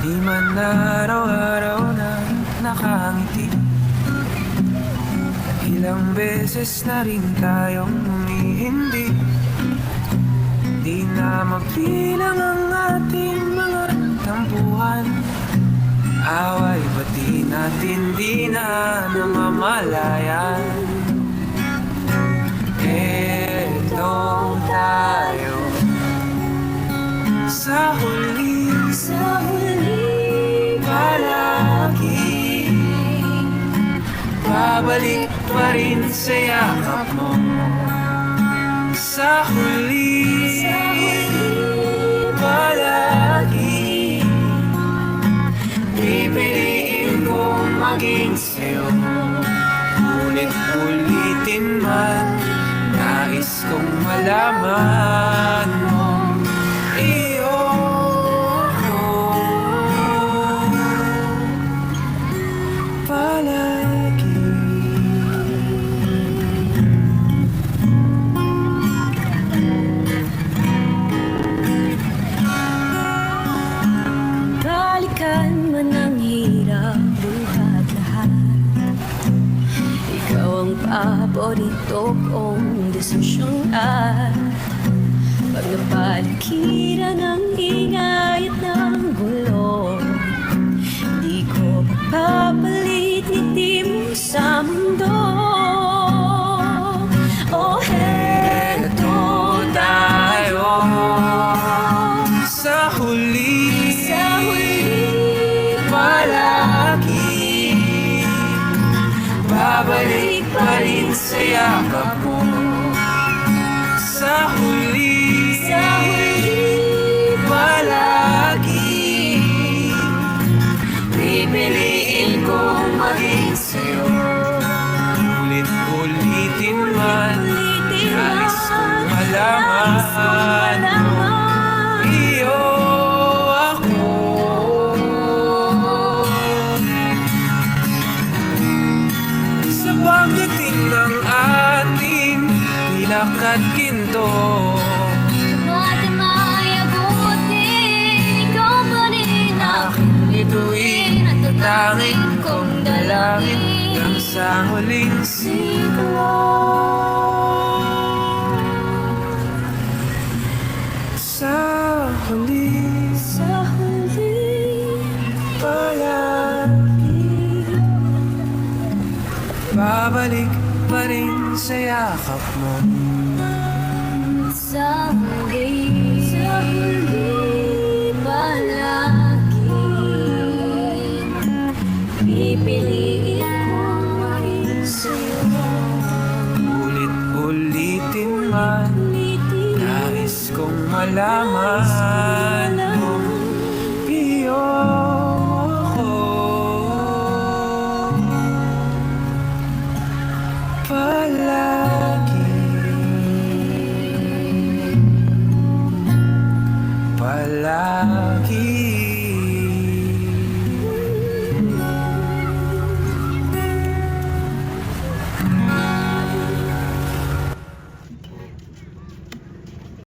Di man araw-araw na nakangiti. Ilang beses na rin tayong humihindi. Di na mabilang ang ating mga tampuhan. Away pati natin di na namamalayan. Eto tayo sa huli palagi. Babalik pa rin sa yakap mo. Sa huli palagi. Pipiliin kong maging sa'yo. Ulit-ulitin man, nais kong malaman mo. Iyo ko palagi. Balikan man ang hirap, buhat lahat. Ikaw ang paborito kong desisyon at pag napalikiran ng ingay at ng gulo, di ko papapalit ngiti mo sa mundo. Oh, Eto tayo sa huli palagi. Babalik pa rin sa yakap mo. Sa huli palagi. Pipiliin kong maging sa'yo. Ulit-ulitin man, nais kong malaman mo. Iyo ako sa pagdating ng ating nilakad ginto. Mati mayabutin, ikaw pa rin aking Ituin at tatangin kong dalangin hanggang sa huling siglo. Sa huli palagi. Babalik pa rin sa yakap mo. sa huli palagi. Pipiliin kong maging sa'yo. Ulit-ulitin man, nais kong malaman